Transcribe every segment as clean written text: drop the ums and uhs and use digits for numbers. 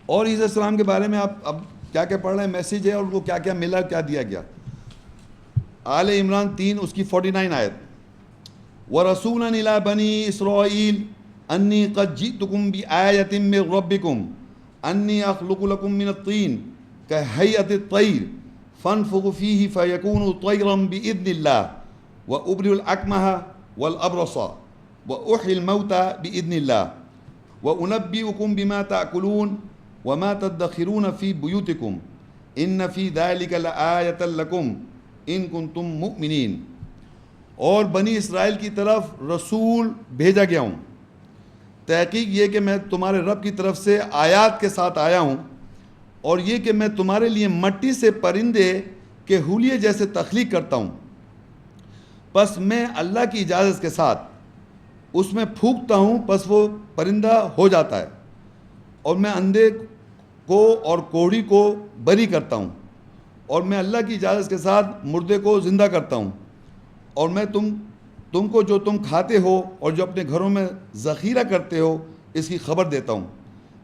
اور عیسیٰ السلام کے بارے میں آپ اب کیا کیا پڑھ رہے ہیں، میسیج ہے اور ان کو کیا کیا ملا، کیا دیا گیا. آل عمران 3 اس کی 49 آیت. وَرَسُولًا إِلَىٰ بَنِي إِسْرَائِيلَ أَنِّي قَدْ جِئْتُكُم بِآيَةٍ مِّن رَّبِّكُمْ أَنِّي أَخْلُقُ لَكُم مِّنَ الطِّينِ كَهَيْئَةِ الطَّيْرِ فَانفُخُ فِيهِ فَيَكُونُ طَيْرًا بِإِذْنِ اللَّهِ وَأُبْرِئُ الْأَكْمَهَ وَالْأَبْرَصَ وَأُحْيِي الْمَوْتَىٰ بِإِذْنِ اللَّهِ وَأُنَبِّئُكُم بِمَا تَأْكُلُونَ وَمَا تَدَّخِرُونَ فِي بُيُوتِكُمْ إِنَّ فِي ذَلِكَ لَآيَةً لَّكُمْ إِن كُنتُم مُّؤْمِنِينَ. اور بنی اسرائیل کی طرف رسول بھیجا گیا ہوں. تحقیق یہ کہ میں تمہارے رب کی طرف سے آیات کے ساتھ آیا ہوں، اور یہ کہ میں تمہارے لیے مٹی سے پرندے کے حلیے جیسے تخلیق کرتا ہوں. پس میں اللہ کی اجازت کے ساتھ اس میں پھونکتا ہوں، پس وہ پرندہ ہو جاتا ہے. اور میں اندھے کو اور کوڑھی کو بری کرتا ہوں، اور میں اللہ کی اجازت کے ساتھ مردے کو زندہ کرتا ہوں. اور میں تم کو جو تم کھاتے ہو اور جو اپنے گھروں میں ذخیرہ کرتے ہو اس کی خبر دیتا ہوں.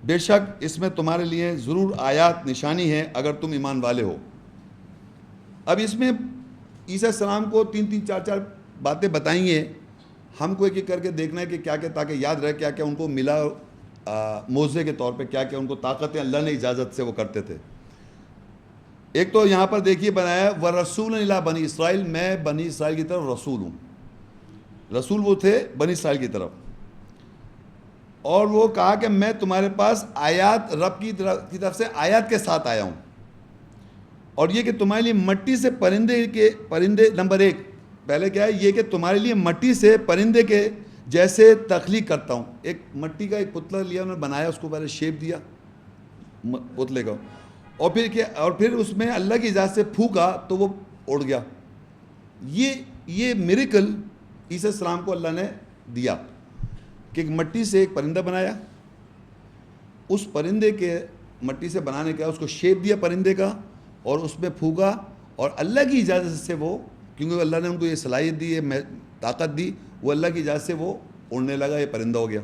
بے شک اس میں تمہارے لیے ضرور آیات نشانی ہے اگر تم ایمان والے ہو. اب اس میں عیسیٰ السلام کو 3 4 4 باتیں بتائیں گے. ہم کو ایک ایک کر کے دیکھنا ہے کہ کیا کیا، تاکہ یاد رہے کیا کیا ان کو ملا معجزے کے طور پہ، کیا کیا ان کو طاقتیں اللہ نے اجازت سے وہ کرتے تھے. ایک تو یہاں پر دیکھیے بنایا وَرَسُولًا إِلَىٰ بَنِي إِسْرَائِيل، میں بنی اسرائیل کی طرف رسول ہوں. رسول وہ تھے بنی اسرائیل کی طرف. اور وہ کہا کہ میں تمہارے پاس آیات، رب کی طرف سے آیات کے ساتھ آیا ہوں. اور یہ کہ تمہارے لیے مٹی سے پرندے نمبر 1 پہلے کیا ہے، یہ کہ تمہارے لیے مٹی سے پرندے کے جیسے تخلیق کرتا ہوں. ایک مٹی کا ایک پتلا لیا انہوں نے، بنایا، اس کو پہلے شیپ دیا پتلے کا، اور پھر اس میں اللہ کی اجازت سے پھونکا تو وہ اڑ گیا. یہ میریکل عیسیٰ السلام کو اللہ نے دیا کہ ایک مٹی سے ایک پرندہ بنایا. اس پرندے کے مٹی سے بنانے کا اس کو شیپ دیا پرندے کا، اور اس میں پھونکا، اور اللہ کی اجازت سے وہ، کیونکہ اللہ نے ان کو یہ صلاحیت دی، یہ طاقت دی، وہ اللہ کی اجازت سے وہ اڑنے لگا، یہ پرندہ ہو گیا.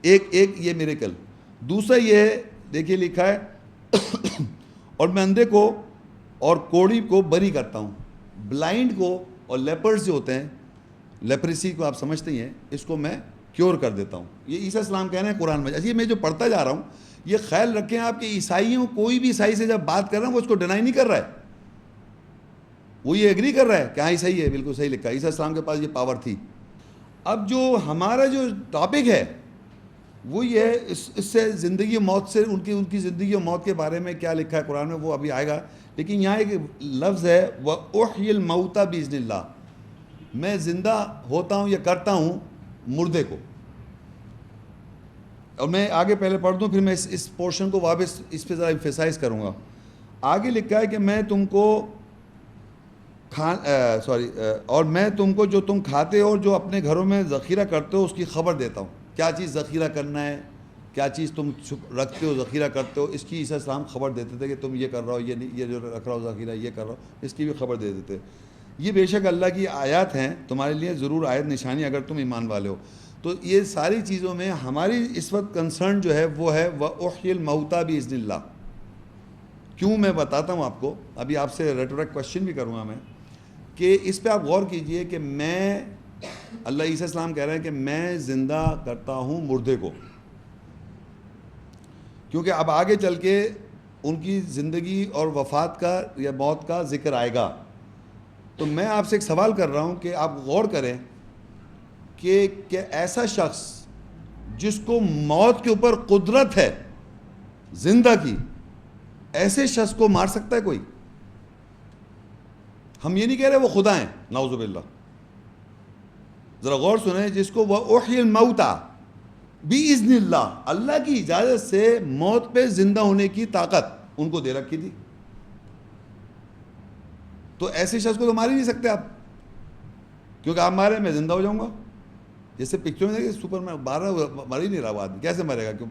ایک یہ میریکل. دوسرا یہ ہے، دیکھیے لکھا ہے اور میں اندھے کو اور کوڑھی کو بری کرتا ہوں. بلائنڈ کو اور لیپرز جو ہوتے ہیں، لیپریسی کو آپ سمجھتے ہی ہیں، اس کو میں کیور کر دیتا ہوں. یہ عیسیٰ السلام کہہ رہے ہیں قرآن میں. اچھا، میں جو پڑھتا جا رہا ہوں، یہ خیال رکھیں آپ کہ عیسائیوں، کوئی بھی عیسائی سے جب بات کر رہا ہے وہ اس کو ڈینائی نہیں کر رہا ہے، وہ یہ ایگری کر رہا ہے کہ ہاں صحیح ہے، بالکل صحیح لکھا ہے، عیسیٰ السلام کے پاس یہ پاور تھی. اب جو ہمارا جو ٹاپک ہے وہ یہ ہے، اس سے زندگی و موت سے، ان کی زندگی و موت کے بارے میں کیا لکھا ہے قرآن میں وہ ابھی آئے گا. لیکن یہاں ایک لفظ ہے وَأُحْيِي الْمَوْتَىٰ بِإِذْنِ اللَّهِ، میں زندہ ہوتا ہوں یا کرتا ہوں مردے کو. اور میں آگے پہلے پڑھ دوں، پھر میں اس پورشن کو واپس اس پہ ذرا ایمفیسائز کروں گا. آگے لکھا ہے کہ میں تم کو اور میں تم کو جو تم کھاتے ہو اور جو اپنے گھروں میں ذخیرہ کرتے ہو اس کی خبر دیتا ہوں. کیا چیز ذخیرہ کرنا ہے، کیا چیز تم رکھتے ہو، ذخیرہ کرتے ہو، اس کی عیسیٰ السلام خبر دیتے تھے کہ تم یہ کر رہا ہو، یہ جو رکھ رہا ہو ذخیرہ، یہ کر رہا ہو، اس کی بھی خبر دے دیتے. یہ بے شک اللہ کی آیات ہیں تمہارے لیے، ضرور آیت نشانی اگر تم ایمان والے ہو. تو یہ ساری چیزوں میں ہماری اس وقت کنسرن جو ہے وہ ہے وَأُحْيِي الْمَوْتَىٰ بِإِذْنِ اللَّهِ. کیوں، میں بتاتا ہوں آپ کو. ابھی آپ سے ریٹورک کوشچن بھی کروں گا میں، کہ اس پہ آپ غور کیجئے کہ میں، اللہ عیسیٰ السلام کہہ رہے ہیں کہ میں زندہ کرتا ہوں مردے کو. کیونکہ اب آگے چل کے ان کی زندگی اور وفات کا یا موت کا ذکر آئے گا. تو میں آپ سے ایک سوال کر رہا ہوں کہ آپ غور کریں کہ ایسا شخص جس کو موت کے اوپر قدرت ہے زندہ کی، ایسے شخص کو مار سکتا ہے کوئی؟ ہم یہ نہیں کہہ رہے وہ خدا ہیں، نعوذ باللہ. ذرا غور سنیں، جس کو وَأُحْيِي الْمَوْتَىٰ بِإِذْنِ اللَّهِ، اللہ کی اجازت سے موت پہ زندہ ہونے کی طاقت ان کو دے رکھی تھی. تو ایسے شخص کو تو مار ہی نہیں سکتے آپ، کیونکہ آپ مارے میں زندہ ہو جاؤں گا. جیسے پکچر میں دیکھیں سپر مین مر ہی نہیں رہا وہ آدمی، کیسے مرے گا؟ کیوں،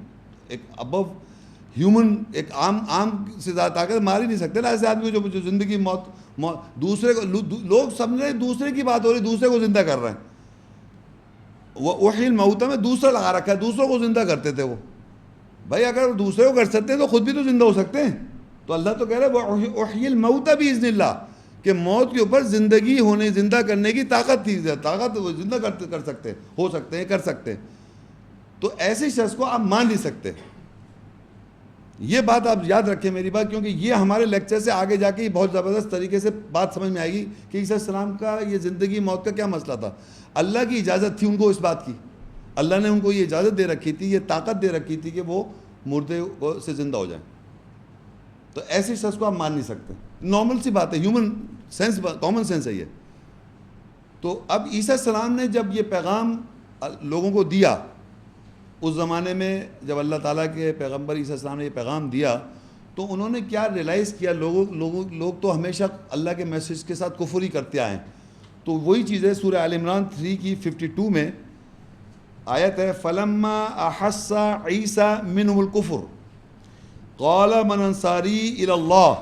ایک ابو ہیومن، ایک عام سے زیادہ طاقت مار ہی نہیں سکتے نا ایسے آدمی کو جو زندگی موت دوسرے کو، لوگ سمجھ رہے دوسرے کی بات ہو رہی، دوسرے کو زندہ کر رہے ہیں. وہ وحی الموتیٰ میں دوسرا لگا رکھا ہے، دوسروں کو زندہ کرتے تھے وہ. بھائی اگر دوسرے کو کر سکتے ہیں تو خود بھی تو زندہ ہو سکتے ہیں. تو اللہ تو کہہ رہا ہے وَأُحْيِي الْمَوْتَ بِإِذْنِ اللَّهِ کہ موت کے اوپر زندگی ہونے زندہ کرنے کی طاقت تھی, طاقت وہ زندہ کر سکتے ہو سکتے ہیں کر سکتے ہیں. تو ایسے شخص کو آپ مان نہیں سکتے. یہ بات آپ یاد رکھیں میری بات, کیونکہ یہ ہمارے لیکچر سے آگے جا کے بہت زبردست طریقے سے بات سمجھ میں آئے گی کہ عیسیٰ السلام کا یہ زندگی موت کا کیا مسئلہ تھا. اللہ کی اجازت تھی ان کو اس بات کی, اللہ نے ان کو یہ اجازت دے رکھی تھی, یہ طاقت دے رکھی تھی کہ وہ مردے سے زندہ ہو جائیں. تو ایسے شخص کو آپ مان نہیں سکتے. نارمل سی بات ہے, ہیومن سینس, کامن سینس ہے یہ. تو اب عیسیٰ السلام نے جب یہ پیغام لوگوں کو دیا, اس زمانے میں جب اللہ تعالیٰ کے پیغمبر عیسیٰ السلام نے یہ پیغام دیا تو انہوں نے کیا ریلائز کیا, لوگ تو ہمیشہ اللہ کے میسیج کے ساتھ کفر ہی کرتے آئے ہیں. تو وہی چیزیں سورہ آل عمران 3 کی 52 میں آیت ہے, فَلَمَّا أَحَسَّ عِيسَى مِنْهُمُ الْكُفْرَ قَالَ مَنْ أَنصَارِي إِلَى اللَّهِ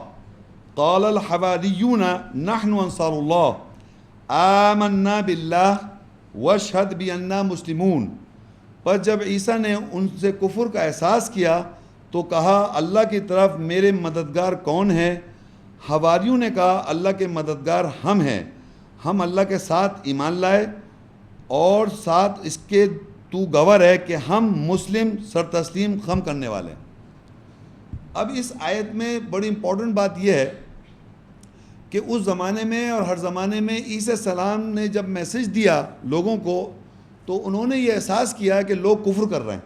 قَالَ الْحَوَارِيُّونَ نَحْنُ أَنصَارُ اللَّهِ آمَنَّا بِاللَّهِ وَاشْهَدْ بِأَنَّا مُسْلِمُونَ. پر جب عیسیٰ نے ان سے کفر کا احساس کیا تو کہا اللہ کی طرف میرے مددگار کون ہے. حواریوں نے کہا اللہ کے مددگار ہم ہیں, ہم اللہ کے ساتھ ایمان لائے اور ساتھ اس کے تو گواہ ہے کہ ہم مسلم سر تسلیم خم کرنے والے ہیں. اب اس آیت میں بڑی امپورٹنٹ بات یہ ہے کہ اس زمانے میں اور ہر زمانے میں عیسیٰ السلام نے جب میسج دیا لوگوں کو تو انہوں نے یہ احساس کیا کہ لوگ کفر کر رہے ہیں,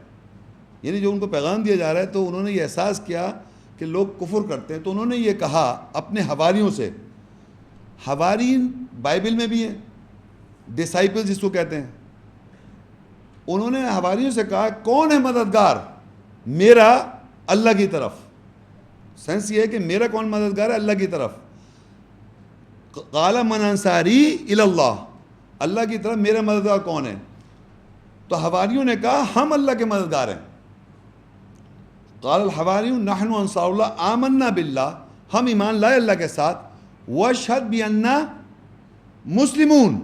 یعنی جو ان کو پیغام دیا جا رہا ہے تو انہوں نے یہ احساس کیا کہ لوگ کفر کرتے ہیں. تو انہوں نے یہ کہا اپنے حواریوں سے, حوارین بائبل میں بھی ہیں, ڈسائپل جس کو کہتے ہیں, انہوں نے حواریوں سے کہا کون ہے مددگار میرا اللہ کی طرف. سینس یہ ہے کہ میرا کون مددگار ہے اللہ کی طرف. قال من انصاری الی اللہ, اللہ کی طرف میرا مددگار کون ہے. تو حواریوں نے کہا ہم اللہ کے مددگار ہیں. قال الحواریون نحن انصار اللہ آمنا باللہ, ہم ایمان لائے اللہ کے ساتھ, واشہد بأننا مسلمون,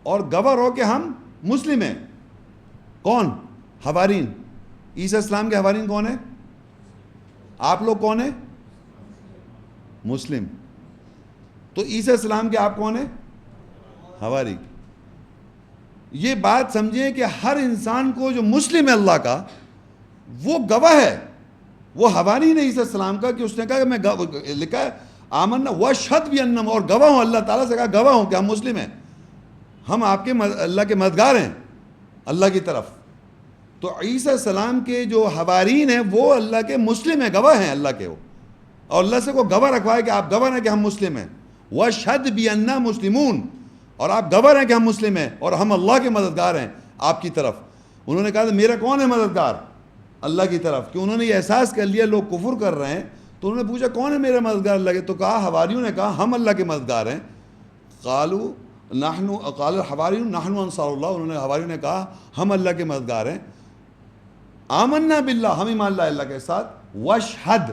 اور گواہ ہو کہ ہم مسلم ہیں. کون؟ حوارین. عیسیٰ السلام کے حوارین کون ہیں؟ آپ لوگ کون ہیں؟ مسلم. تو عیسیٰ السلام کے آپ کون ہیں؟ حواری. یہ بات سمجھیں کہ ہر انسان کو جو مسلم ہے اللہ کا وہ گواہ ہے. وہ حواری نے عیسیٰ السلام کا کہ اس نے کہا کہ میں لکھا ہے آمنا واشہد بأننا, اور گواہ ہوں, اللہ تعالیٰ سے کہا گواہ ہوں کہ ہم مسلم ہیں, ہم آپ کے اللہ کے مددگار ہیں اللہ کی طرف. تو عیسیٰ السلام کے جو حوارین ہیں وہ اللہ کے مسلم ہیں, گواہ ہیں اللہ کے, وہ اور اللہ سے کو گواہ رکھوائے کہ آپ گواہ ہیں کہ ہم مسلم ہیں. واشہد بأننا مسلمون, اور آپ گواہ ہیں کہ ہم مسلم ہیں اور ہم اللہ کے مددگار ہیں آپ کی طرف. انہوں نے کہا میرا کون ہے مددگار اللہ کی طرف, کہ انہوں نے یہ احساس کر لیا لوگ کفر کر رہے ہیں. تو انہوں نے پوچھا کون ہے میرا مددگار اللہ کے, تو کہا حواریوں نے کہا ہم اللہ کے مددگار ہیں. قال الحواریون نحن انصار اللہ, انہوں نے حواریوں نے کہا ہم اللہ کے مددگار ہیں. آمنا باللہ, ہم ایمان لائے اللہ کے ساتھ, واشہد,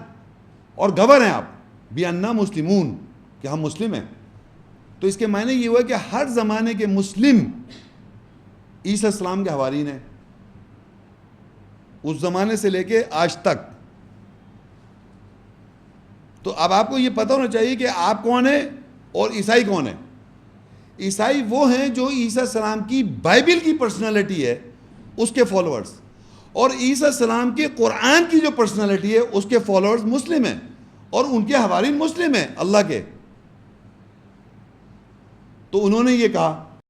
اور گواہ ہیں آپ, بأننا مسلمون, کہ ہم مسلم ہیں. تو اس کے معنی یہ ہوا کہ ہر زمانے کے مسلم عیسیٰ السلام کے حوارین ہیں, اس زمانے سے لے کے آج تک. تو اب آپ کو یہ پتہ ہونا چاہیے کہ آپ کون ہیں اور عیسائی کون ہیں. عیسائی وہ ہیں جو عیسیٰ السلام کی بائبل کی پرسنالٹی ہے اس کے فالوورز, اور عیسیٰ السلام کے قرآن کی جو پرسنالٹی ہے اس کے فالوورز مسلم ہیں, اور ان کے حوارین مسلم ہیں اللہ کے. تو انہوں نے یہ کہا